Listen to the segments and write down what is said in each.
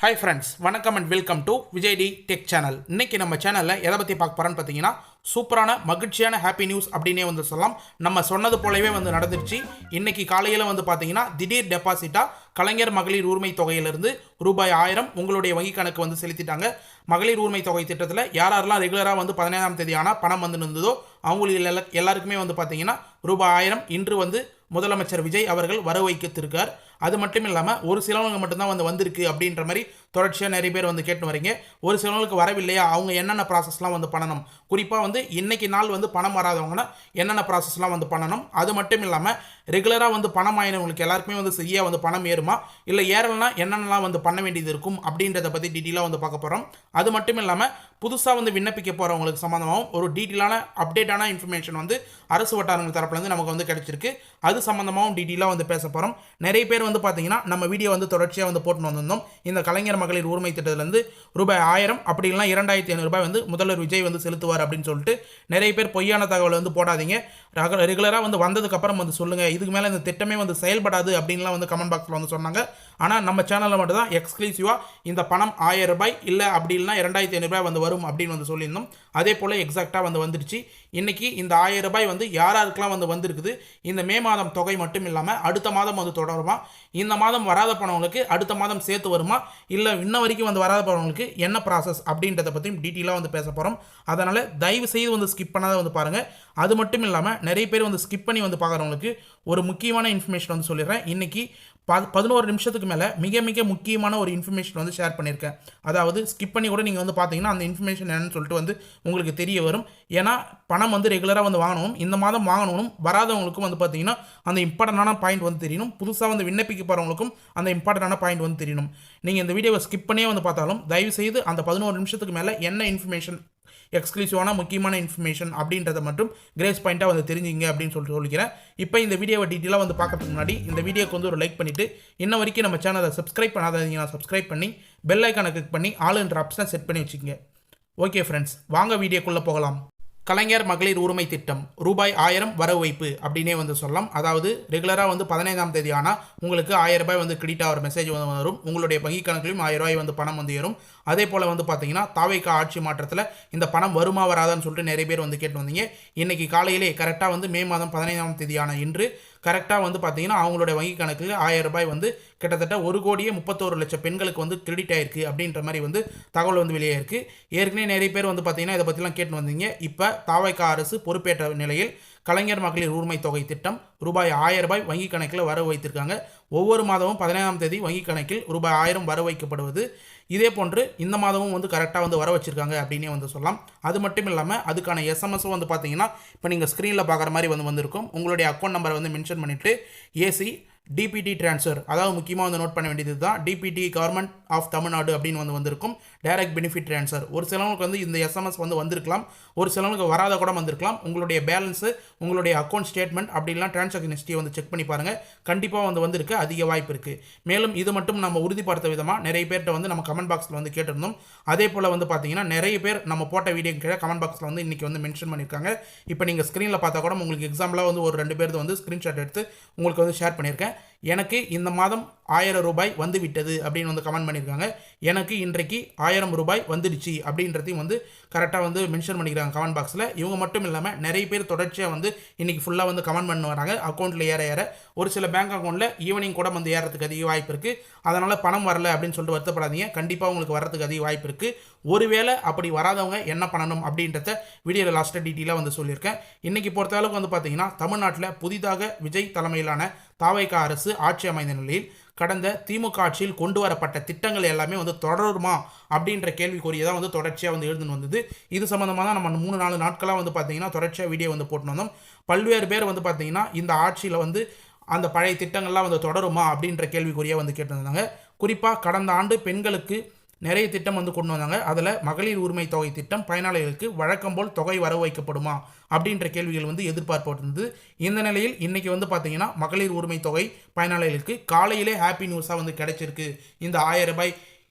Hi friends, வணக்கம் and welcome to Vijay T tech channel. இன்றைக்கி நம்ம சேனலில் எதை பற்றி பார்க்க போகிறோன்னு பார்த்தீங்கன்னா, சூப்பரான மகிழ்ச்சியான ஹாப்பி நியூஸ் அப்படின்னே வந்து சொல்லலாம். நம்ம சொன்னது போலவே வந்து நடந்துருச்சு. இன்றைக்கி காலையில் வந்து பார்த்தீங்கன்னா, திடீர் டெபாசிட்டாக கலைஞர் மகளிர் உரிமை தொகையிலிருந்து ரூபாய் 1000 உங்களுடைய வங்கி கணக்கு வந்து செலுத்திட்டாங்க. மகளிர் உரிமை தொகை திட்டத்தில் யாரெல்லாம் ரெகுலராக வந்து 17ஆம் தேதி ஆனால் பணம் வந்து இருந்ததோ அவங்களுக்கு எல்லாருக்குமே வந்து பார்த்தீங்கன்னா ரூபாய் 1000 இன்று வந்து முதலமைச்சர் விஜய் அவர்கள் வர வைத்திருக்கார். அது மட்டும் இல்லாமல் ஒரு சிலவங்க மட்டும்தான் வந்திருக்கு அப்படின்ற மாதிரி தொடர்ச்சியாக நிறைய பேர் வந்து கேட்டு வரீங்க. ஒரு சிலவங்களுக்கு வரவில்லையா, அவங்க என்னென்ன ப்ராசஸ்லாம் வந்து பண்ணணும், குறிப்பாக வந்து இன்னைக்கு நாள் வந்து பணம் வராதவங்கன்னா என்னென்ன ப்ராசஸ்லாம் வந்து பண்ணணும், அது மட்டும் இல்லாமல் ரெகுலராக வந்து பணம் ஆயினவங்களுக்கு எல்லாருக்குமே வந்து சரியாக வந்து பணம் ஏறுமா இல்லை ஏறலைன்னா என்னென்னலாம் வந்து பண்ண வேண்டியது இருக்கும் அப்படின்றத பற்றி டீட்டெயிலாக வந்து பார்க்க போகிறோம். அது மட்டும் இல்லாமல் புதுசாக வந்து விண்ணப்பிக்க போகிறவங்களுக்கு சம்மந்தமாகவும் ஒரு டீட்டெயிலான அப்டேட்டான இன்ஃபர்மேஷன் வந்து அரசு வட்டாரங்கள் தரப்புலேருந்து நமக்கு வந்து கிடைச்சிருக்கு. அது சம்மந்தமாகவும் டீட்டெயிலாக வந்து பேச போகிறோம். நிறைய பேர் வந்து பார்த்தீங்கன்னா நம்ம வீடியோ வந்து தொடர்ச்சியாக வந்து போட்டு வந்திருந்தோம். இந்த கலைஞர் மகளிர் உரிமை திட்டத்திலேருந்து ரூபாய் 1000 அப்படி இல்லைனா 2500 ரூபாய் வந்து முதல்வர் விஜய் வந்து செலுத்துவார் அப்படின்னு சொல்லிட்டு நிறைய பேர் பொய்யான தகவலை வந்து போடாதீங்க. ரெகுலராக வந்து வந்ததுக்கப்புறம் வந்து சொல்லுங்கள், இதுக்கு மேலே இந்த திட்டமே வந்து செயல்படாது அப்படின்லாம் வந்து கமெண்ட் பாக்ஸில் வந்து சொன்னாங்க. ஆனால் நம்ம சேனலில் மட்டும் தான் எக்ஸ்க்ளூசிவாக இந்த பணம் 1000 ரூபாய் இல்லை அப்படி இல்லைனா 2500 ரூபாய் வந்து வரும் அப்படின்னு வந்து சொல்லியிருந்தோம். அதே போல் எக்ஸாக்டாக வந்து வந்துடுச்சு. இன்றைக்கி இந்த 1000 ரூபாய் வந்து யாராருக்கெல்லாம் வந்து வந்திருக்குது, இந்த மே மாதம் தொகை மட்டும் இல்லாமல் அடுத்த மாதம் வந்து தொடருமா, இந்த மாதம் வராத போனவங்களுக்கு அடுத்த மாதம் சேர்த்து வருமா, இல்லை இன்ன வரைக்கும் வந்து வராத போனவங்களுக்கு என்ன ப்ராசஸ் அப்படின்றத பற்றியும் டீட்டெயிலாக வந்து பேச போகிறோம். அதனால் தயவு செய்து வந்து ஸ்கிப் பண்ணாத வந்து பாருங்கள். அது மட்டும் இல்லாமல் நிறைய பேர் வந்து ஸ்கிப் பண்ணி வந்து பார்க்குறவங்களுக்கு ஒரு முக்கியமான இன்ஃபர்மேஷன் வந்து சொல்லிடுறேன். இன்றைக்கி 11 நிமிஷத்துக்கு மேலே மிக மிக முக்கியமான ஒரு இன்ஃபர்மேஷன் வந்து ஷேர் பண்ணியிருக்கேன். அதாவது ஸ்கிப் பண்ணி கூட நீங்கள் வந்து பார்த்தீங்கன்னா அந்த இன்ஃபர்மேஷன் என்னன்னு சொல்லிட்டு வந்து உங்களுக்கு தெரிய வரும். ஏன்னா பணம் வந்து ரெகுலராக வந்து வாங்கணும், இந்த மாதம் வாங்கணும், வராதவங்களுக்கும் வந்து பார்த்தீங்கன்னா அந்த இம்பார்ட்டண்டான பாயிண்ட் வந்து தெரியணும். புதுசாக வந்து விண்ணப்பிக்க போகிறவங்களுக்கும் அந்த இம்பார்ட்டண்டான பாயிண்ட் வந்து தெரியணும். நீங்கள் இந்த வீடியோவை ஸ்கிப் பண்ணியே வந்து பார்த்தாலும் தயவுசெய்து அந்த 11 நிமிஷத்துக்கு மேலே என்ன இன்ஃபர்மேஷன் எக்ஸ்க்ளூசிவான முக்கியமான இன்ஃபர்மேஷன் அப்படின்றத மட்டும் கிரேஸ் பாயிண்ட்டாக வந்து தெரிஞ்சுங்க அப்படின்னு சொல்லிட்டு சொல்லிக்கிறேன். இப்போ இந்த வீடியோவை டீட்டெயிலாக வந்து பார்க்கறதுக்கு முன்னாடி இந்த வீடியோக்கு வந்து ஒரு லைக் பண்ணிவிட்டு இன்ன வரைக்கும் நம்ம சேனலை சப்ஸ்கிரைப் பண்ணாதீங்கன்னா சப்ஸ்கிரைப் பண்ணி பெல் ஐக்கானை கிளிக் பண்ணி ஆளுன்ற ஆப்ஷனை செட் பண்ணி வச்சுக்கோங்க. ஓகே ஃப்ரெண்ட்ஸ், வாங்க வீடியோக்குள்ளே போகலாம். கலைஞர் மகளிர் உரிமை திட்டம் ரூபாய் 1000 வரவு வைப்பு அப்படின்னே வந்து சொல்லலாம். அதாவது ரெகுலராக வந்து 15ஆம் தேதி ஆனால் உங்களுக்கு 1000 ரூபாய் வந்து கிரெடிட் ஆகிற மெசேஜ் வந்து வரும். உங்களுடைய வங்கி கணக்கிலும் 1000 ரூபாய் வந்து பணம் வந்து ஏறும். அதே போல் வந்து பார்த்தீங்கன்னா தாவேகா ஆட்சி மாற்றத்தில் இந்த பணம் வருமா வராதான்னு சொல்லிட்டு நிறைய பேர் வந்து கேட்டு வந்தீங்க. இன்றைக்கி காலையிலே கரெக்டாக வந்து மே மாதம் 15ஆம் தேதி ஆன இன்று கரெக்டாக வந்து பார்த்தீங்கன்னா அவங்களுடைய வங்கி கணக்கு 1000 ரூபாய் வந்து கிட்டத்தட்ட 1,31,00,000 பெண்களுக்கு வந்து கிரெடிட் ஆயிருக்கு அப்படின்ற மாதிரி வந்து தகவல் வந்து வெளியே இருக்குது. ஏற்கனவே நிறைய பேர் வந்து பார்த்தீங்கன்னா இதை பற்றிலாம் கேட்டு வந்தீங்க. இப்போ தாவேகா அரசு பொறுப்பேற்ற நிலையில் கலைஞர் மகளிர் உரிமை தொகை திட்டம் ரூபாய் 1000 ரூபாய் வங்கி கணக்கில் வரவு வைத்திருக்காங்க. ஒவ்வொரு மாதமும் 15ஆம் தேதி வங்கி கணக்கில் ரூபாய் 1000 வர வைக்கப்படுவது. இதே போன்று இந்த மாதமும் வந்து கரெக்டாக வந்து வர வச்சுருக்காங்க அப்படின்னே வந்து சொல்லலாம். அது மட்டும் இல்லாமல் அதுக்கான எஸ்எம்எஸும் வந்து பார்த்தீங்கன்னா இப்போ நீங்கள் ஸ்க்ரீனில் பார்க்குற மாதிரி வந்து வந்திருக்கும். உங்களுடைய அக்கௌண்ட் நம்பரை வந்து மென்ஷன் பண்ணிவிட்டு ஏசி டிபிடி ட்ரான்ஸ்ஃபர், அதாவது முக்கியமாக வந்து நோட் பண்ண வேண்டியது தான் டிபிடி கவர்மெண்ட் ஆஃப் தமிழ்நாடு அப்படின்னு வந்து வந்திருக்கும். Direct benefit transfer. ஒரு சிலவங்களுக்கு வந்து இந்த எஸ்எம்எஸ் வந்து வந்திருக்கலாம், ஒரு சிலவங்களுக்கு வராத கூட வந்திருக்கலாம். உங்களுடைய பேலன்ஸு, உங்களுடைய அக்கௌண்ட் ஸ்டேட்மெண்ட் அப்படிலாம் டிரான்சாக்ஷன் ஹிஸ்ட்ரியை வந்து செக் பண்ணி பாருங்கள். கண்டிப்பாக வந்து வந்திருக்கு, அதிக வாய்ப்பு இருக்குது. மேலும் இது மட்டும் நம்ம உறுதிப்படுத்த விதமாக நிறைய பேர்கிட்ட வந்து நம்ம கமெண்ட் பாக்ஸில் வந்து கேட்டிருந்தோம். அதே போல் வந்து பார்த்தீங்கன்னா நிறைய பேர் நம்ம போட்ட வீடியோ கீழே கமெண்ட் பாக்ஸில் வந்து இன்றைக்கி வந்து மென்ஷன் பண்ணியிருக்காங்க. இப்போ நீங்கள் ஸ்க்ரீனில் பார்த்தா கூட உங்களுக்கு எக்ஸாம்பிளாக வந்து ஒரு 2 பேர் வந்து ஸ்க்ரீன்ஷாட் எடுத்து உங்களுக்கு வந்து ஷேர் பண்ணியிருக்கேன். எனக்கு இந்த மாதம் 1000 ரூபாய் வந்து விட்டது அப்படின்னு வந்து கமெண்ட் பண்ணியிருக்காங்க. எனக்கு இன்றைக்கு 1000 ரூபாய் வந்துடுச்சு அப்படின்றதையும் வந்து கரெக்டாக வந்து மென்ஷன் பண்ணிக்கிறாங்க கமெண்ட் பாக்ஸில். இவங்க மட்டும் இல்லாமல் நிறைய பேர் தொடர்ச்சியாக வந்து இன்றைக்கி ஃபுல்லாக வந்து கமெண்ட் பண்ண வராங்க. அக்கௌண்ட்டில் ஏற ஒரு சில பேங்க் அக்கௌண்ட்டில் ஈவினிங் கூட வந்து ஏறதுக்கு அதிக வாய்ப்பு இருக்குது. அதனால் பணம் வரல அப்படின்னு சொல்லிட்டு வருத்தப்படாதீங்க. கண்டிப்பாக உங்களுக்கு வரதுக்கு அதிக வாய்ப்பு இருக்குது. ஒருவேளை அப்படி வராதவங்க என்ன பண்ணணும் அப்படின்றத வீடியோவில் லாஸ்ட்டாக டீட்டெயிலாக வந்து சொல்லியிருக்கேன். இன்றைக்கி பொறுத்தளவுக்கு வந்து பார்த்தீங்கன்னா தமிழ்நாட்டில் புதிதாக விஜய் தலைமையிலான தாவேகா அரசு ஆட்சி அமைந்த நிலையில் கடந்த திமுக ஆட்சியில் கொண்டு வரப்பட்ட திட்டங்கள் எல்லாமே வந்து தொடருமா அப்படின்ற கேள்விக்குறியதான் வந்து தொடர்ச்சியாக வந்து எழுதுன்னு வந்தது. இது சம்மந்தமாக தான் நம்ம 3-4 நாட்களாக வந்து பார்த்தீங்கன்னா தொடர்ச்சியாக வீடியோ வந்து போட்டு வந்தோம். பல்வேறு பேர் வந்து பார்த்தீங்கன்னா இந்த ஆட்சியில் வந்து அந்த பழைய திட்டங்கள்லாம் வந்து தொடருமா அப்படின்ற கேள்விக்குறியாக வந்து கேட்டிருந்தாங்க. குறிப்பாக கடந்த ஆண்டு பெண்களுக்கு நிறைய திட்டம் வந்து கொண்டு வந்தாங்க. அதில் மகளிர் உரிமை தொகை திட்டம் பயனாளிகளுக்கு வழக்கம் போல் தொகை வரவு வைக்கப்படுமா அப்படின்ற கேள்விகள் வந்து எதிர்பார்ப்பட்டிருந்தது. இந்த நிலையில் இன்றைக்கி வந்து பார்த்தீங்கன்னா மகளிர் உரிமை தொகை பயனாளிகளுக்கு காலையிலே ஹாப்பி நியூஸாக வந்து கிடைச்சிருக்கு. இந்த 1000 ரூபாய்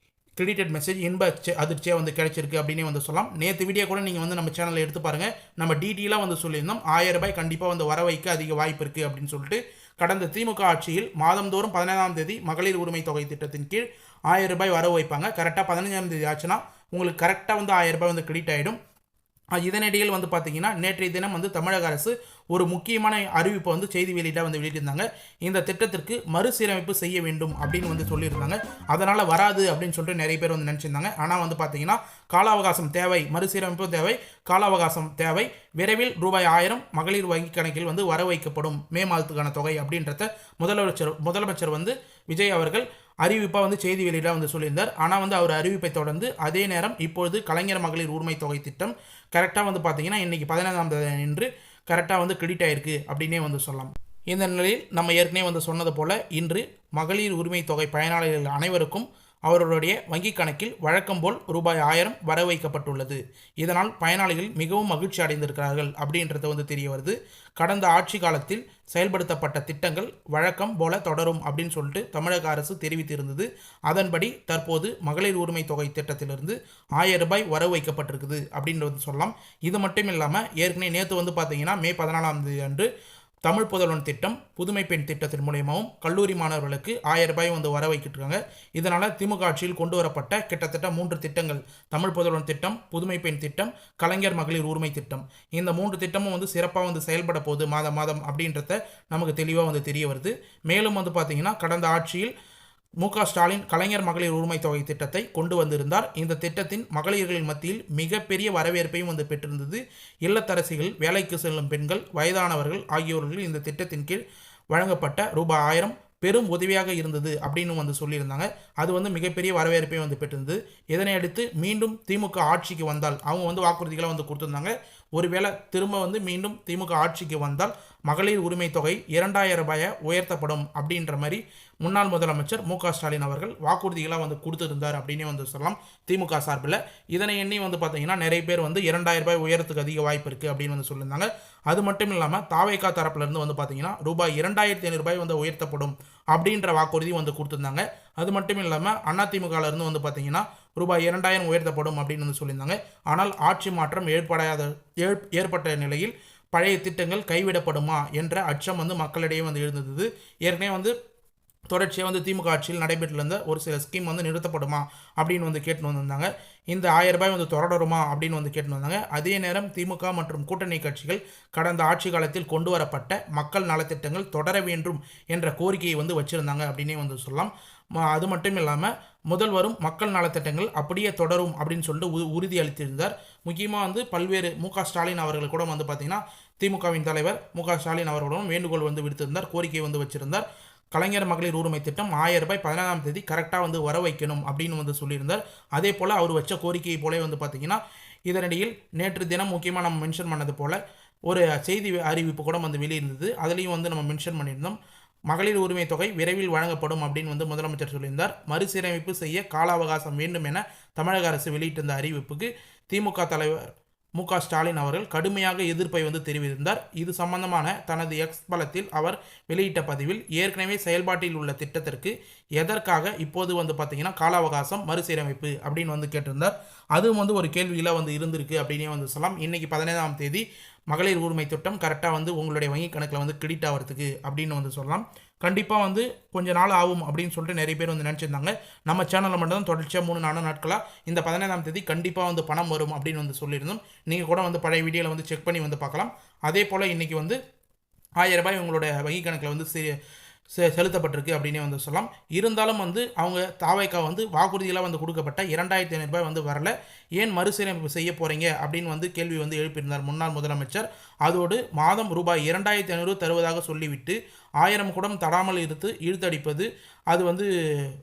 கிரெடிட்டட் மெசேஜ் இன்ப அதிர்ச்சியாக வந்து கிடைச்சிருக்கு அப்படின்னே வந்து சொல்லலாம். நேற்று வீடியோ கூட நீங்கள் வந்து நம்ம சேனலில் எடுத்து பாருங்கள். நம்ம டீட்டெயிலாக வந்து சொல்லியிருந்தோம் 1000 ரூபாய் கண்டிப்பாக வந்து வர வைக்க அதிக வாய்ப்பு இருக்குது அப்படின்னு சொல்லிட்டு. கடந்த திமுக ஆட்சியில் மாதந்தோறும் 15ஆம் தேதி மகளிர் உரிமை தொகை திட்டத்தின் கீழ் 1000 ரூபாய் வரவு வைப்பாங்க. கரெக்டாக 15ஆம் தேதி ஆச்சுன்னா உங்களுக்கு கரெக்டாக வந்து 1000 ரூபாய் வந்து கிரெடிட் ஆகிடும். இதனிடையில் வந்து பார்த்தீங்கன்னா நேற்றைய தினம் வந்து தமிழக அரசு ஒரு முக்கியமான அறிவிப்பை வந்து செய்தி வெளியீட்டாக வந்து வெளியிட்டிருந்தாங்க. இந்த திட்டத்திற்கு மறுசீரமைப்பு செய்ய வேண்டும் அப்படின்னு வந்து சொல்லியிருந்தாங்க. அதனால் வராது அப்படின்னு சொல்லிட்டு நிறைய பேர் வந்து நினச்சிருந்தாங்க. ஆனால் வந்து பார்த்தீங்கன்னா கால அவகாசம் தேவை, மறுசீரமைப்பு தேவை, கால அவகாசம் தேவை, விரைவில் ரூபாய் 1000 மகளிர் வங்கி கணக்கில் வந்து வர வைக்கப்படும் மே மாதத்துக்கான தொகை அப்படின்றத முதலமைச்சர் வந்து விஜய் அவர்கள் அறிவிப்பாக வந்து செய்தி வெளியீடாக வந்து சொல்லியிருந்தார். ஆனால் வந்து அவர் அறிவிப்பை தொடர்ந்து அதே நேரம் இப்பொழுது கலைஞர் மகளிர் உரிமை தொகை திட்டம் கரெக்டாக வந்து பார்த்தீங்கன்னா இன்றைக்கி 15ஆம் தேதி என்று கரெக்டாக வந்து கிரெடிட் ஆகிருக்கு அப்படின்னே வந்து சொல்லலாம். இந்த நிலையில் நம்ம ஏற்கனவே வந்து சொன்னது போல் இன்று மகளிர் உரிமை தொகை பயனாளிகள் அனைவருக்கும் அவர்களுடைய வங்கிக் கணக்கில் வழக்கம் போல் ரூபாய் 1000 வர வைக்கப்பட்டுள்ளது. இதனால் பயனாளிகள் மிகவும் மகிழ்ச்சி அடைந்திருக்கிறார்கள் அப்படின்றது வந்து தெரிய வருது. கடந்த ஆட்சி காலத்தில் செயல்படுத்தப்பட்ட திட்டங்கள் வழக்கம் போல தொடரும் அப்படின்னு சொல்லிட்டு தமிழக அரசு தெரிவித்திருந்தது. அதன்படி தற்போது மகளிர் உரிமை தொகை திட்டத்திலிருந்து 1000 ரூபாய் வரவு வைக்கப்பட்டிருக்குது அப்படின்றது சொல்லலாம். இது மட்டும் இல்லாமல் ஏற்கனவே நேற்று வந்து பார்த்தீங்கன்னா மே 14ஆம் தேதி அன்று தமிழ் புதல்வன் திட்டம், புதுமை பெண் திட்டத்தின் மூலியமாகவும் கல்லூரி மாணவர்களுக்கு 1000 ரூபாய் வந்து வர வைக்கிட்டு. இதனால் திமுக ஆட்சியில் கொண்டு வரப்பட்ட கிட்டத்தட்ட 3 திட்டங்கள், தமிழ் புதல்வன் திட்டம், புதுமை பெண் திட்டம், கலைஞர் மகளிர் உரிமை திட்டம், இந்த 3 திட்டமும் வந்து சிறப்பாக வந்து செயல்பட போகுது மாதம் அப்படின்றத நமக்கு தெளிவாக வந்து தெரிய வருது. மேலும் வந்து பார்த்தீங்கன்னா கடந்த ஆட்சியில் மு.க.ஸ்டாலின் கலைஞர் மகளிர் உரிமை தொகை திட்டத்தை கொண்டு வந்திருந்தார். இந்த திட்டத்தின் மகளிர்களின் மத்தியில் மிகப்பெரிய வரவேற்பையும் வந்து பெற்றிருந்தது. இல்லத்தரசிகள், வேலைக்கு செல்லும் பெண்கள், வயதானவர்கள் ஆகியோர்கள் இந்த திட்டத்தின் கீழ் வழங்கப்பட்ட ரூபாய் 1000 பெரும் உதவியாக இருந்தது அப்படின்னு வந்து சொல்லியிருந்தாங்க. அது வந்து மிகப்பெரிய வரவேற்பை வந்து பெற்றிருந்தது. இதனை அடுத்து மீண்டும் திமுக ஆட்சிக்கு வந்தால் அவங்க வந்து வாக்குறுதிகளை வந்து கொடுத்துருந்தாங்க. ஒருவேளை திரும்ப வந்து மீண்டும் திமுக ஆட்சிக்கு வந்தால் மகளிர் உரிமை தொகை 2000 ரூபாயை உயர்த்தப்படும் அப்படின்ற மாதிரி முன்னாள் முதலமைச்சர் மு.க.ஸ்டாலின் அவர்கள் வாக்குறுதிகளாக வந்து கொடுத்துருந்தார் அப்படின்னே வந்து சொல்லலாம் திமுக சார்பில். இதனை எண்ணி வந்து பார்த்தீங்கன்னா நிறைய பேர் வந்து 2000 ரூபாய் உயரத்துக்கு அதிக வாய்ப்பு இருக்குது அப்படின்னு வந்து சொல்லியிருந்தாங்க. அது மட்டும் இல்லாமல் தாவேகா தரப்புலேருந்து வந்து பார்த்தீங்கன்னா ரூபாய் 2500 ரூபாய் வந்து உயர்த்தப்படும் அப்படின்ற வாக்குறுதி வந்து கொடுத்துருந்தாங்க. அது மட்டும் இல்லாமல் அதிமுகலேருந்து வந்து பார்த்தீங்கன்னா ரூபாய் 2000 உயர்த்தப்படும் அப்படின்னு வந்து சொல்லியிருந்தாங்க. ஆனால் ஆட்சி மாற்றம் ஏற்பட்ட நிலையில் பழைய திட்டங்கள் கைவிடப்படுமா என்ற அச்சம் வந்து மக்களிடையே வந்து எழுந்தது. ஏற்கனவே வந்து தொடர்ச்சியாக வந்து திமுக ஆட்சியில் நடைபெற்றிருந்த ஒரு சில ஸ்கீம் வந்து நிறுத்தப்படுமா அப்படின்னு வந்து கேட்டு வந்திருந்தாங்க. இந்த 1000 ரூபாய் வந்து தொடருமா அப்படின்னு வந்து கேட்டு வந்தாங்க. அதே நேரம் திமுக மற்றும் கூட்டணி கட்சிகள் கடந்த ஆட்சி காலத்தில் கொண்டு வரப்பட்ட மக்கள் நலத்திட்டங்கள் தொடர வேண்டும் என்ற கோரிக்கையை வந்து வச்சுருந்தாங்க அப்படின்னே வந்து சொல்லலாம். அது மட்டும் இல்லாமல் முதல்வரும் மக்கள் நலத்திட்டங்கள் அப்படியே தொடரும் அப்படின்னு சொல்லிட்டு உறுதி அளித்திருந்தார். முக்கியமாக வந்து பல்வேறு மு.க.ஸ்டாலின் அவர்கள் கூட வந்து பார்த்திங்கன்னா திமுகவின் தலைவர் மு.க.ஸ்டாலின் அவர்களுடன் வேண்டுகோள் வந்து விடுத்திருந்தார், கோரிக்கை வந்து வச்சுருந்தார். கலைஞர் மகளிர் உரிமை திட்டம் 1000 ரூபாய் 15ஆம் தேதி கரெக்டாக வந்து வர வைக்கணும் அப்படின்னு வந்து சொல்லியிருந்தார். அதே போல் அவர் வச்ச கோரிக்கையை போல வந்து பார்த்திங்கன்னா இதனிடையில் நேற்று தினம் முக்கியமாக நம்ம மென்ஷன் பண்ணது போல் ஒரு செய்தி அறிவிப்பு கூட வந்து வெளியிருந்தது. அதுலேயும் வந்து நம்ம மென்ஷன் பண்ணியிருந்தோம். மகளிர் உரிமை தொகை விரைவில் வழங்கப்படும் அப்படின்னு வந்து முதலமைச்சர் சொல்லியிருந்தார். மறுசீரமைப்பு செய்ய கால அவகாசம் வேண்டும் என தமிழக அரசு வெளியிட்டிருந்த அறிவிப்புக்கு திமுக தலைவர் மு.க.ஸ்டாலின் அவர்கள் கடுமையாக எதிர்ப்பை வந்து தெரிவித்திருந்தார். இது சம்பந்தமான தனது எக்ஸ் தளத்தில் அவர் வெளியிட்ட பதிவில் ஏற்கனவே செயல்பாட்டில் உள்ள திட்டத்திற்கு எதற்காக இப்போது வந்து பார்த்தீங்கன்னா கால அவகாசம் மறுசீரமைப்பு அப்படின்னு வந்து கேட்டிருந்தார். அதுவும் வந்து ஒரு கேள்வியில் வந்து இருந்திருக்கு அப்படின்னே வந்து சொல்லலாம். இன்றைக்கி 15ஆம் தேதி மகளிர் உரிமை திட்டம் கரெக்டாக வந்து உங்களுடைய வங்கி கணக்கில் வந்து கிரெடிட் ஆகிறதுக்கு அப்படின்னு வந்து சொல்லலாம். கண்டிப்பாக வந்து கொஞ்ச நாள் ஆகும் அப்படின்னு சொல்லிட்டு நிறைய பேர் வந்து நினச்சிருந்தாங்க. நம்ம சேனலில் மட்டும்தான் தொடர்ச்சியாக 3-4 நாட்களாக இந்த 15ஆம் தேதி கண்டிப்பாக வந்து பணம் வரும் அப்படின்னு வந்து சொல்லியிருந்தோம். நீங்கள் கூட வந்து பழைய வீடியோவில் வந்து செக் பண்ணி வந்து பார்க்கலாம். அதே போல் இன்றைக்கி வந்து 1000 ரூபாய் உங்களோட வங்கி கணக்கில் வந்து செலுத்தப்பட்டிருக்கு அப்படின்னே வந்து சொல்லலாம். இருந்தாலும் வந்து அவங்க தாவேகா வந்து வாக்குறுதியெல்லாம் வந்து கொடுக்கப்பட்ட 2500 ரூபாய் வந்து வரல, ஏன் மறுசீரமைப்பு செய்ய போகிறீங்க அப்படின்னு வந்து கேள்வி வந்து எழுப்பியிருந்தார் முன்னாள் முதலமைச்சர். அதோடு மாதம் ரூபாய் 2500 தருவதாக சொல்லிவிட்டு 1000 குடம் தடாமல் இழுத்தடிப்பது அது வந்து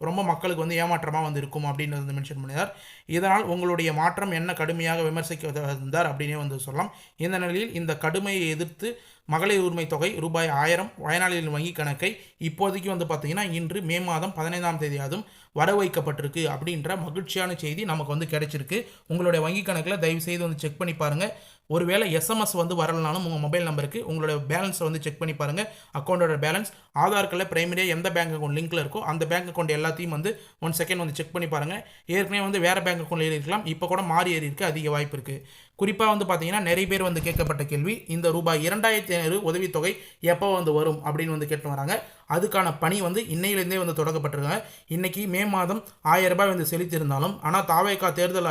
ரொம்ப மக்களுக்கு வந்து ஏமாற்றமாக வந்து இருக்கும் அப்படின்னு வந்து மென்ஷன் பண்ணினார். இதனால் உங்களுடைய மாற்றம் என்ன கடுமையாக விமர்சிக்க வந்தார் அப்படின்னே வந்து சொல்லலாம். இந்த நிலையில் இந்த கடுமையை எதிர்த்து மகளிர் உரிமை தொகை ரூபாய் 1000 பயனாளிகளின் வங்கி கணக்கை இப்போதைக்கு வந்து பார்த்தீங்கன்னா இன்று மே மாதம் 15ஆம் தேதியாதும் வர வைக்கப்பட்டிருக்கு அப்படின்ற மகிழ்ச்சியான செய்தி நமக்கு வந்து கிடைச்சிருக்கு. உங்களுடைய வங்கி கணக்கில் தயவுசெய்து வந்து செக் பண்ணி பாருங்கள். ஒருவேளை எஸ்எம்எஸ் வந்து வரலனாலும் உங்கள் மொபைல் நம்பருக்கு உங்களோட பேலன்ஸை வந்து செக் பண்ணி பாருங்கள். அக்கௌண்ட்டோட பேலன்ஸ் ஆதார் கார்டில் பிரைமரியாக எந்த பேங்க் அக்கௌண்ட் லிங்க்கில் இருக்கோ அந்த பேங்க் அக்கௌண்ட் எல்லாத்தையும் வந்து 1 செகண்ட் வந்து செக் பண்ணி பாருங்கள். ஏற்கனவே வந்து வேறு பேங்க் அக்கௌண்ட் ஏறி இருக்கலாம், இப்போ கூட மாறி ஏறி இருக்குது, அதிக வாய்ப்பு இருக்குது. குறிப்பாக வந்து பார்த்தீங்கன்னா நிறைய பேர் வந்து கேட்கப்பட்ட கேள்வி, இந்த ரூபாய் 2500 உதவித்தொகை எப்போ வந்து வரும் அப்படின்னு வந்து கேட்டு வராங்க. அதுக்கான பணி வந்து இன்னையிலேருந்தே வந்து தொடங்கப்பட்டிருக்காங்க. இன்றைக்கி மே மாதம் 1000 ரூபாய் வந்து செலுத்தியிருந்தாலும், ஆனால் தாவேகா தேர்தல்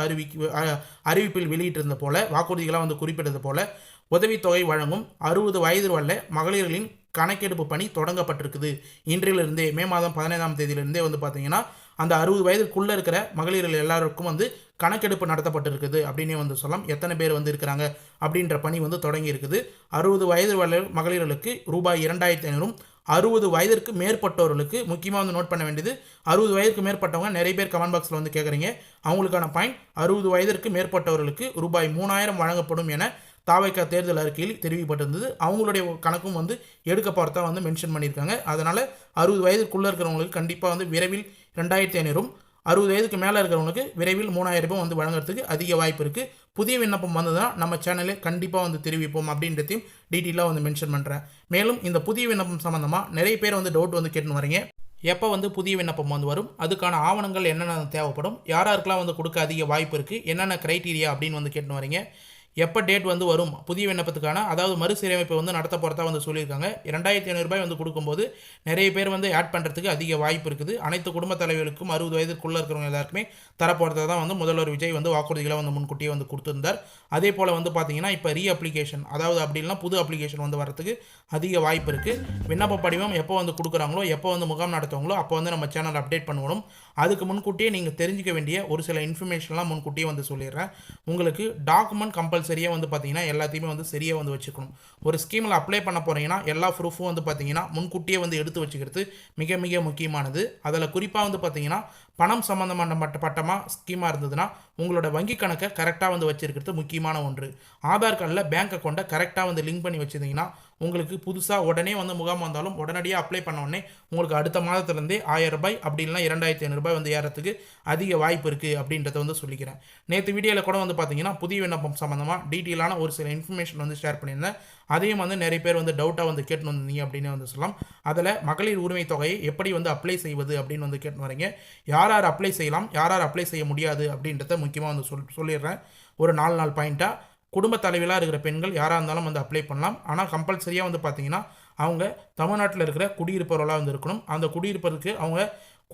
அறிவிப்பில் வெளியிட்டிருந்த போல வாக்குறுதிகளாக வந்து குறிப்பிட்டது போல உதவித்தொகை வழங்கும் 60 வயது உள்ள மகளிர்களின் கணக்கெடுப்பு பணி தொடங்கப்பட்டிருக்குது. இன்றிலிருந்தே மே மாதம் 15ஆம் தேதியிலிருந்தே வந்து பார்த்தீங்கன்னா அந்த 60 வயதுக்குள்ளே இருக்கிற மகளிர்கள் எல்லாருக்கும் வந்து கணக்கெடுப்பு நடத்தப்பட்டிருக்குது அப்படின்னு வந்து சொல்லலாம். எத்தனை பேர் வந்து இருக்கிறாங்க அப்படின்ற பணி வந்து தொடங்கி இருக்குது. 60 வயது உள்ள மகளிர்களுக்கு ரூபாய் 2500, 60 வயதிற்கு மேற்பட்டவர்களுக்கு முக்கியமாக வந்து நோட் பண்ண வேண்டியது, 60 வயதுக்கு மேற்பட்டவங்க நிறைய பேர் கமெண்ட் பாக்ஸில் வந்து கேட்குறீங்க. அவங்களுக்கான பாயிண்ட், 60 வயதிற்கு மேற்பட்டவர்களுக்கு ரூபாய் 3000 வழங்கப்படும் என தாவேகா தேர்தல் அறிக்கையில் தெரிவிக்கப்பட்டிருந்தது. அவங்களுடைய கணக்கும் வந்து எடுக்க பார்த்தா வந்து மென்ஷன் பண்ணியிருக்காங்க. அதனால் 60 வயதுக்குள்ளே இருக்கிறவங்களுக்கு கண்டிப்பாக வந்து விரைவில் 2500, 60 வயதுக்கு மேலே இருக்கிறவங்களுக்கு விரைவில் 3000 ரூபாய் வந்து வழங்குறதுக்கு அதிக வாய்ப்பு இருக்குது. புதிய விண்ணப்பம் வந்ததுன்னா நம்ம சேனலில் கண்டிப்பாக வந்து தெரிவிப்போம் அப்படின்றதையும் டீட்டெயிலாக வந்து மென்ஷன் பண்ணுறேன். மேலும் இந்த புதிய விண்ணப்பம் சம்மந்தமாக நிறைய பேர் வந்து டவுட் வந்து கேட்டுன்னு வரீங்க. எப்போ வந்து புதிய விண்ணப்பம் வந்து வரும், அதுக்கான ஆவணங்கள் என்னென்ன தேவைப்படும், யாராருக்கெல்லாம் வந்து கொடுக்க அதிக வாய்ப்பு இருக்குது, என்னென்ன க்ரைட்டீரியா அப்படின்னு வந்து கேட்டுன்னு வரீங்க. எப்போ டேட் வந்து வரும் புதிய விண்ணப்பத்துக்கான, அதாவது மறுசீரமைப்பு வந்து நடத்த போகிறதா வந்து சொல்லியிருக்காங்க. 2500 ரூபாய் வந்து கொடுக்கும்போது நிறைய பேர் வந்து ஆட் பண்ணுறதுக்கு அதிக வாய்ப்பு இருக்குது. அனைத்து குடும்ப தலைவர்களுக்கும் 60 வயதுக்குள்ளே இருக்கிறவங்க எல்லாருக்குமே தரப்போகிறதா தான் வந்து முதல்வர் விஜய் வந்து வாக்குறுதிகளை வந்து முன்கூட்டியே வந்து கொடுத்துருந்தார். அதே போல் வந்து பார்த்தீங்கன்னா இப்போ அப்ளிகேஷன், அதாவது அப்படின்னா புது அப்ளிகேஷன் வந்து வரதுக்கு அதிக வாய்ப்பு இருக்குது. விண்ணப்ப படிவம் எப்போ வந்து கொடுக்குறாங்களோ, எப்போ வந்து முகாம் நடத்துவாங்களோ அப்போ வந்து நம்ம சேனல் அப்டேட் பண்ணுவோம். அதுக்கு முன்கூட்டியே நீங்கள் தெரிஞ்சிக்க வேண்டிய ஒரு சில இன்ஃபர்மேஷன்லாம் முன்கூட்டியே வந்து சொல்லிடுறேன். உங்களுக்கு டாக்குமெண்ட் கம்பல்சரியாக வந்து பார்த்தீங்கன்னா எல்லாத்தையுமே வந்து சரியாக வந்து வச்சுக்கணும். ஒரு ஸ்கீமில் அப்ளை பண்ண போகிறீங்கன்னா எல்லா ப்ரூஃபும் வந்து பார்த்தீங்கன்னா முன்கூட்டியே வந்து எடுத்து வச்சுக்கிறது மிக மிக முக்கியமானது. அதில் குறிப்பாக வந்து பார்த்தீங்கன்னா பணம் சம்மந்தப்பட்டமாக ஸ்கீமாக இருந்ததுன்னா உங்களோட வங்கி கணக்கை கரெக்டாக வந்து வச்சுருக்கிறது முக்கியமான ஒன்று. ஆதார் கார்டில் பேங்க் அக்கௌண்ட்டை கரெக்டாக வந்து லிங்க் பண்ணி வச்சுருந்தீங்கன்னா உங்களுக்கு புதுசாக உடனே வந்து முகாம் வந்தாலும் உடனடியாக அப்ளை பண்ண உடனே உங்களுக்கு அடுத்த மாதத்துலேருந்தே 1000 ரூபாய் அப்படி இல்லைனா 2500 ரூபாய் வந்து ஏறத்துக்கு அதிக வாய்ப்பு இருக்குது அப்படின்றத வந்து சொல்லிக்கிறேன். நேற்று வீடியோவில் கூட வந்து பார்த்தீங்கன்னா புதிய விண்ணப்பம் சம்மந்தமாக டீட்டெயிலான ஒரு சில இன்ஃபர்மேஷன் வந்து ஷேர் பண்ணியிருந்தேன். அதையும் வந்து நிறைய பேர் வந்து டவுட்டாக வந்து கேட்டு வந்தீங்க அப்படின்னு வந்து சொல்லலாம். அதில் மகளிர் உரிமை தொகையை எப்படி வந்து அப்ளை செய்வது அப்படின்னு வந்து கேட்டு வரீங்க. யார் யார் அப்ளை செய்யலாம், யார் யார் அப்ளை செய்ய முடியாது அப்படின்றத முக்கியமாக வந்து சொல்லிடுறேன். ஒரு 4 நாள் பாயிண்ட்டாக குடும்ப தலைவலாக இருக்கிற பெண்கள் யாராக இருந்தாலும் வந்து அப்ளை பண்ணலாம். ஆனால் கம்பல்சரியாக வந்து பார்த்தீங்கன்னா அவங்க தமிழ்நாட்டில் இருக்கிற குடியிருப்பவர்களாக வந்து இருக்கணும். அந்த குடியிருப்பதற்கு அவங்க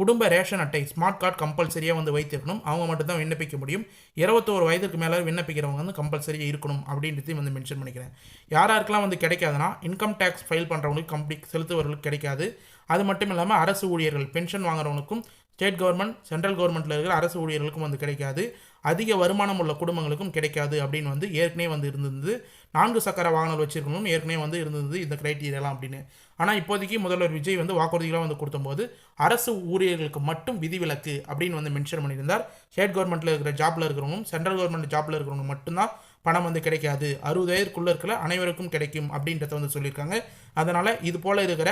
குடும்ப ரேஷன் அட்டை ஸ்மார்ட் கார்டு கம்பல்சரியாக வந்து வைத்திருக்கணும். அவங்க மட்டும்தான் விண்ணப்பிக்க முடியும். 21 வயதுக்கு மேலே விண்ணப்பிக்கிறவங்க வந்து கம்பல்சரியாக இருக்கணும் அப்படின்றதையும் வந்து மென்ஷன் பண்ணிக்கிறேன். யாராருக்கெல்லாம் வந்து கிடைக்காதுன்னா இன்கம் டேக்ஸ் ஃபைல் பண்ணுறவங்களுக்கு செலுத்துவர்களுக்கு கிடைக்காது. அது மட்டும் இல்லாமல் அரசு ஊழியர்கள் பென்ஷன் வாங்குறவங்களுக்கும் ஸ்டேட் கவர்மெண்ட் சென்ட்ரல் கவர்மெண்ட்டில் இருக்கிற அரசு ஊழியர்களுக்கும் வந்து கிடைக்காது. அதிக வருமானம் உள்ள குடும்பங்களுக்கும் கிடைக்காது அப்படின்னு வந்து ஏற்கனவே வந்து இருந்தது. 4 சக்கர வாகனம் வச்சுருக்கணும்னு ஏற்கனவே வந்து இருந்தது இந்த க்ரைட்டீரியாலாம் அப்படின்னு. ஆனால் இப்போதைக்கு முதல்வர் விஜய் வந்து வாக்குறுதிகளாக வந்து கொடுத்தபோது அரசு ஊழியர்களுக்கு மட்டும் விதிவிலக்கு அப்படின்னு வந்து மென்ஷன் பண்ணியிருந்தார். ஸ்டேட் கவர்மெண்ட்டில் இருக்கிற ஜாப்பில் இருக்கிறவங்களும் சென்ட்ரல் கவர்மெண்ட் ஜாப்பில் இருக்கிறவங்க மட்டும்தான் பணம் வந்து கிடைக்காது, 60 வயதுக்குள்ளே இருக்கிற அனைவருக்கும் கிடைக்கும் அப்படின்றத வந்து சொல்லியிருக்காங்க. அதனால் இது போல் இருக்கிற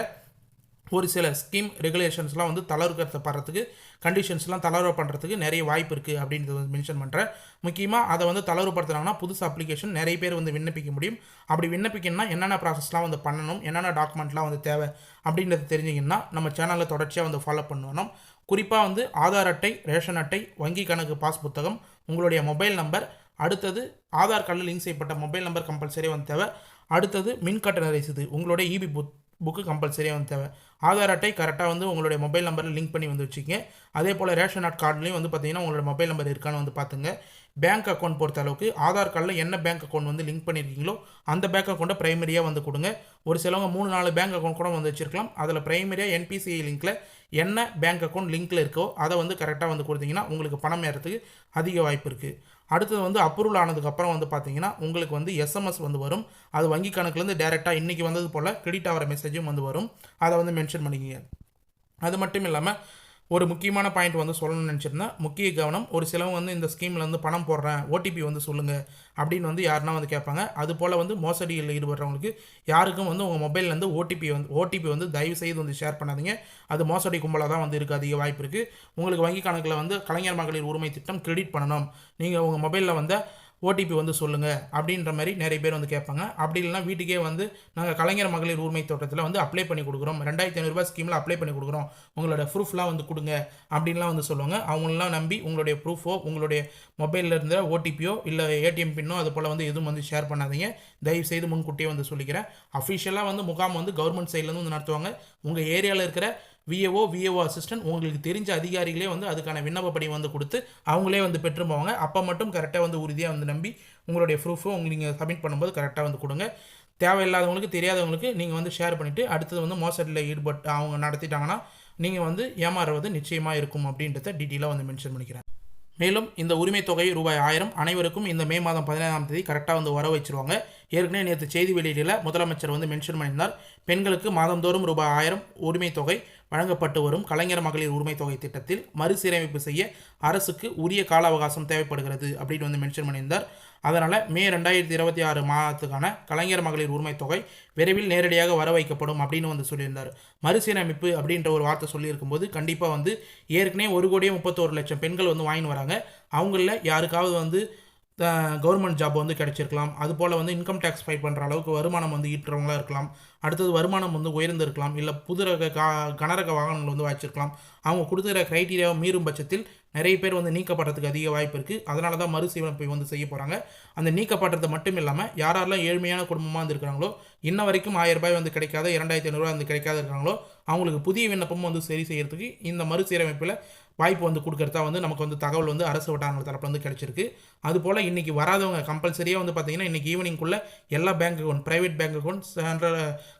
ஒரு சில ஸ்கீம் ரெகுலேஷன்ஸ்லாம் வந்து தளர்வுப்படுறதுக்கு கண்டிஷன்ஸ்லாம் தளர்வு பண்ணுறதுக்கு நிறைய வாய்ப்பு இருக்குது அப்படின்றத வந்து மென்ஷன் பண்ணுறேன். முக்கியமாக அதை வந்து தளர்வுப்படுத்துனாங்கன்னா புதுசு அப்ளிகேஷன் நிறைய பேர் வந்து விண்ணப்பிக்க முடியும். அப்படி விண்ணப்பிக்கணும்னா என்னென்ன ப்ராசஸ்லாம் வந்து பண்ணணும், என்னென்ன டாக்குமெண்ட்லாம் வந்து தேவை அப்படின்றத தெரிஞ்சிங்கன்னா நம்ம சேனலில் தொடர்ச்சியாக வந்து ஃபாலோ பண்ணணும். குறிப்பாக வந்து ஆதார் அட்டை, ரேஷன் அட்டை, வங்கி கணக்கு பாஸ் புத்தகம், உங்களுடைய மொபைல் நம்பர், அடுத்தது ஆதார் கார்டில் லிங்க் செய்யப்பட்ட மொபைல் நம்பர் கம்பல்சரி வந்து தேவை. அடுத்தது மின் கட்டண ரசீது, உங்களுடைய இபி புக்கு கம்பல்சரியாக வந்து தேவை. ஆதார் அட்டை கரெக்டாக வந்து உங்களுடைய மொபைல் நம்பரில் லிங்க் பண்ணி வந்து வச்சுக்கங்க. அதே போல் ரேஷன் கார்டுலேயும் வந்து பார்த்தீங்கன்னா உங்களோட மொபைல் நம்பர் இருக்கான்னு வந்து பார்த்துங்க. பேங்க் அக்கௌண்ட் பொறுத்த அளவுக்கு ஆதார் கார்டில் என்ன பேங்க் அக்கௌண்ட் வந்து லிங்க் பண்ணியிருக்கீங்களோ அந்த பேங்க் அக்கௌண்ட்டை ப்ரைமரியாக வந்து கொடுங்க. ஒரு சிலவங்க 3-4 பேங்க் அக்கௌண்ட் கூட வந்து வச்சுருக்கலாம். அதில் ப்ரைமரியாக என்பிசிஐ லிங்க்கில் என்ன பேங்க் அக்கௌண்ட் லிங்க்கில் இருக்கோ அதை வந்து கரெக்டாக வந்து கொடுத்தீங்கன்னா உங்களுக்கு பணம் ஏறத்துக்கு அதிக வாய்ப்பு இருக்குது. அடுத்தது வந்து அப்ரூவல் ஆனதுக்கப்புறம் வந்து பார்த்தீங்கன்னா உங்களுக்கு வந்து எஸ்எம்எஸ் வந்து வரும். அது வங்கி கணக்குலேருந்து டேரெக்டாக இன்றைக்கி வந்தது போல் கிரெடிட் ஆகிற மெசேஜும் வந்து வரும். அதை வந்து மென்ஷன் பண்ணிக்கிங்க. அது மட்டும் இல்லாமல் ஒரு முக்கியமான பாயிண்ட் வந்து சொல்லணும்னு நினச்சிருந்தேன். முக்கிய கவனம், ஒரு சிலவங்க வந்து இந்த ஸ்கீமில் வந்து பணம் போடுறேன், ஓடிபி வந்து சொல்லுங்கள் அப்படின்னு வந்து யாருன்னா வந்து கேட்பாங்க. அது போல் வந்து மோசடியில் ஈடுபடுறவங்களுக்கு யாருக்கும் வந்து உங்கள் மொபைல்லேருந்து ஓடிபி வந்து தயவு செய்து வந்து ஷேர் பண்ணாதீங்க. அது மோசடி கும்பலாக தான் வந்து இருக்குது, அதிக வாய்ப்பு இருக்குது. உங்களுக்கு வங்கி கணக்கில் வந்து கலைஞர் மகளிர் உரிமை திட்டம் கிரெடிட் பண்ணணும், நீங்கள் உங்கள் மொபைலில் வந்து ஓடிபி வந்து சொல்லுங்கள் அப்படின்ற மாதிரி நிறைய பேர் வந்து கேட்பாங்க. அப்படி இல்லைனா வீட்டுக்கே வந்து நாங்கள் கலைஞர் மகளிர் உரிமை தோட்டத்தில் வந்து அப்ளை பண்ணி கொடுக்குறோம், 2500 ஸ்கீமில் அப்ளை பண்ணி கொடுக்குறோம், உங்களோட ப்ரூஃப்லாம் வந்து கொடுங்க அப்படின்லாம் வந்து சொல்லுவாங்க. அவங்களெலாம் நம்பி உங்களுடைய ப்ரூஃபோ உங்களுடைய மொபைலில் இருந்த ஓடிபியோ இல்லை ஏடிஎம் பின்னோ அது போல் வந்து எதுவும் வந்து ஷேர் பண்ணாதீங்க. தயவுசெய்து முன்கூட்டியே வந்து சொல்லிக்கிறேன். அஃபிஷியலாக வந்து முகாம் வந்து கவர்மெண்ட் சைட்லேருந்து வந்து நடத்துவாங்க. உங்கள் ஏரியாவில் இருக்கிற விஓ அசிஸ்டன்ட் உங்களுக்கு தெரிஞ்ச அதிகாரிகளே வந்து அதுக்கான விண்ணப்பப்படி வந்து கொடுத்து அவங்களே வந்து பெற்று போவாங்க. அப்போ மட்டும் கரெக்டாக வந்து உறுதியாக வந்து நம்பி உங்களுடைய ப்ரூஃபோ நீங்கள் சப்மிட் பண்ணும்போது கரெக்டாக வந்து கொடுங்க. தேவையில்லாதவங்களுக்கு தெரியாதவங்களுக்கு நீங்கள் வந்து ஷேர் பண்ணிவிட்டு அடுத்தது வந்து மோசடியில் ஈடுபட்டு அவங்க நடத்திட்டாங்கன்னா நீங்கள் வந்து ஏமாறுவது நிச்சயமாக இருக்கும் அப்படின்றத டீட்டெயிலாக வந்து மென்ஷன் பண்ணிக்கிறேன். மேலும் இந்த உரிமை தொகை ரூபாய் 1000 அனைவருக்கும் இந்த மே மாதம் 17ஆம் தேதி கரெக்டாக வந்து வர வச்சிருவாங்க. ஏற்கனவே நேற்று செய்தி வெளியீட்டில் முதலமைச்சர் வந்து மென்ஷன் பண்ணியிருந்தார். பெண்களுக்கு மாதந்தோறும் ரூபாய் 1000 உரிமை தொகை வழங்கப்பட்டு வரும் கலைஞர் மகளிர் உரிமை தொகை திட்டத்தில் மறுசீரமைப்பு செய்ய அரசுக்கு உரிய கால அவகாசம் தேவைப்படுகிறது அப்படின்னு வந்து மென்ஷன் பண்ணியிருந்தார். அதனால் மே 2026 மாதத்துக்கான கலைஞர் மகளிர் உரிமை தொகை விரைவில் நேரடியாக வர வைக்கப்படும் அப்படின்னு வந்து சொல்லியிருந்தார். மறுசீரமைப்பு அப்படின்ற ஒரு வார்த்தை சொல்லியிருக்கும்போது கண்டிப்பாக வந்து ஏற்கனவே 1,31,00,000 பெண்கள் வந்து வாங்கின்னு வராங்க. அவங்களில் யாருக்காவது வந்து கவர்மெண்ட் ஜாப் வந்து கிடச்சிருக்கலாம். அதுபோல் வந்து இன்கம் டேக்ஸ் ஃபைல் பண்ணுற அளவுக்கு வருமானம் வந்து ஈட்டுறவங்களாக இருக்கலாம். அடுத்தது வருமானம் வந்து உயர்ந்திருக்கலாம். இல்லை புது ரக கனரக வாகனங்கள் வந்து வாய்ச்சிருக்கலாம். அவங்க கொடுத்துக்கிற க்ரைட்டீரியாவை மீறும் பட்சத்தில் நிறைய பேர் வந்து நீக்கப்படுறதுக்கு அதிக வாய்ப்பு இருக்குது. அதனால தான் மறுசீரமைப்பை வந்து செய்ய போகிறாங்க. அந்த நீக்கப்படுறது மட்டும் இல்லாமல் யாரெல்லாம் ஏழ்மையான குடும்பமாக இருந்துருக்காங்களோ இன்ன வரைக்கும் 1000 ரூபாய் வந்து கிடைக்காத 2500 வந்து கிடைக்காத இருக்காங்களோ அவங்களுக்கு புதிய விண்ணப்பமும் வந்து சரி செய்கிறதுக்கு இந்த மறுசீரமைப்பில் வாய்ப்பு வந்து கொடுக்கறதா வந்து நமக்கு வந்து தகவல் வந்து அரசு வட்டாரங்கள் தரப்பில் வந்து கிடச்சிருக்கு. அதுபோல் இன்றைக்கி வராதவங்க கம்பல்சரியாக வந்து பார்த்திங்கன்னா இன்றைக்கி ஈவினிங்குள்ளே எல்லா bank account, private bank account, central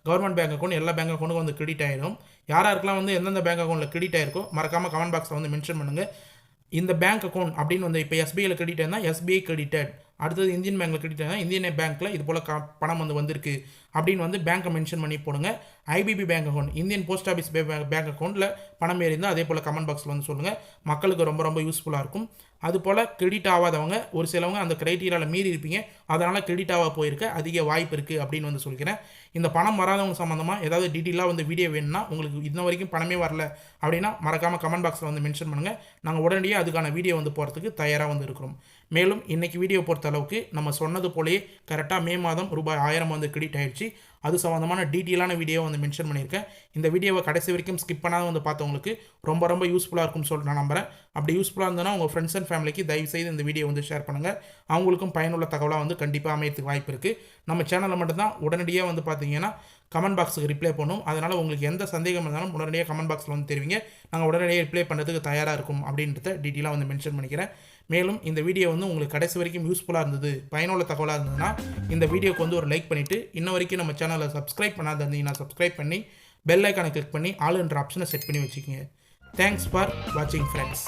government bank account எல்லா பேங்க் அக்கௌண்ட்டுக்கும் வந்து கிரெடிட் ஆகிடும். யாருக்கெல்லாம் வந்து எந்தெந்த பேங்க் அக்கௌண்ட்டில் கிரெடிட் ஆகிருக்கோ மறக்காமல் கமெண்ட் பாக்ஸில் வந்து மென்ஷன் பண்ணுங்கள். இந்த பேங்க் அக்கௌண்ட் அப்படின்னு வந்து இப்போ எஸ்பிஐயில் கிரெடிட் இருந்தால் எஸ்பிஐ கிரெடிட்டட், அடுத்தது இந்தியன் பேங்க்கில் கிரெடிட் இருந்தால் இந்தியன் பேங்க்கில் இது போல் பணம் வந்து வந்திருக்கு அப்படின்னு வந்து பேங்க்கை மென்ஷன் பண்ணி போடுங்க. IPP bank account, Indian post office bank அக்கௌண்ட்டில் பணம் ஏறிந்தால் அதே போல் கமெண்ட் பாக்ஸில் வந்து சொல்லுங்கள். மக்களுக்கு ரொம்ப ரொம்ப யூஸ்ஃபுல்லாக இருக்கும். அதுபோல் கிரெடிட் ஆகாதவங்க ஒரு சிலவங்க அந்த க்ரைட்டீரியாவில் மீறி இருப்பீங்க, அதனால் கிரெடிட் ஆக போயிருக்க அதிக வாய்ப்பு இருக்குது அப்படின்னு வந்து சொல்லிக்கிறேன். இந்த பணம் வராதவங்க சம்மந்தமாக ஏதாவது டீட்டெயிலாக வந்து வீடியோ வேணும்னா உங்களுக்கு இன்ன வரைக்கும் பணமே வரல அப்படின்னா மறக்காமல் கமெண்ட் பாக்ஸில் வந்து மென்ஷன் பண்ணுங்கள். நாங்கள் உடனடியாக அதுக்கான வீடியோ வந்து போகிறதுக்கு தயாராக வந்து இருக்கிறோம். மேலும் இன்றைக்கி வீடியோ பொறுத்த அளவுக்கு நம்ம சொன்னது போலேயே கரெக்டாக மே மாதம் ரூபாய் 1000 வந்து கிரெடிட் ஆகிடுச்சு. அது சம்மந்தமான டீட்டெயிலான வீடியோ வந்து மென்ஷன் பண்ணியிருக்கேன். இந்த வீடியோவை கடைசி வரைக்கும் ஸ்கிப் பண்ணாத வந்து பார்த்தவங்களுக்கு ரொம்ப ரொம்ப யூஸ்ஃபுல்லாக இருக்கும்னு சொல்லிட்டு நான் நம்புகிறேன். அப்படி யூஸ்ஃபுல்லாக இருந்ததுன்னா உங்கள் ஃப்ரெண்ட்ஸ் அண்ட் ஃபேமிலிக்கு தயவுசெய்து இந்த வீடியோ வந்து ஷேர் பண்ணுங்கள். அவங்களுக்கும் பயனுள்ள தகவலாக வந்து கண்டிப்பாக அமையறதுக்கு வாய்ப்பு இருக்குது. நம்ம சேனலில் மட்டும்தான் உடனடியாக வந்து பார்த்தீங்கன்னா கமெண்ட் பாக்ஸுக்கு ரிப்ளை பண்ணும். அதனால் உங்களுக்கு எந்த சந்தேகம் இருந்தாலும் உடனடியாக கமெண்ட் பாக்ஸில் வந்து தெரிவிங்க. நாங்கள் உடனடியாக ரிப்ளை பண்ணுறதுக்கு தயாராக இருக்கும் அப்படின்றத டீட்டெயிலாக வந்து மென்ஷன் பண்ணிக்கிறேன். மேலும் இந்த வீடியோ வந்து உங்களுக்கு கடைசி வரைக்கும் யூஸ்ஃபுல்லாக இருந்தது, பயனுள்ள தகவலாக இருந்ததுன்னா இந்த வீடியோக்கு வந்து ஒரு லைக் பண்ணிவிட்டு இன்ன வரைக்கும் நம்ம சேனலை சப்ஸ்கிரைப் பண்ணாத இருந்தீங்கன்னா சப்ஸ்கிரைப் பண்ணி பெல் ஐக்கானை கிளிக் பண்ணி ஆல் என்ற ஆப்ஷனை செட் பண்ணி வச்சுக்கோங்க. தேங்க்ஸ் ஃபார் வாட்சிங் ஃப்ரெண்ட்ஸ்.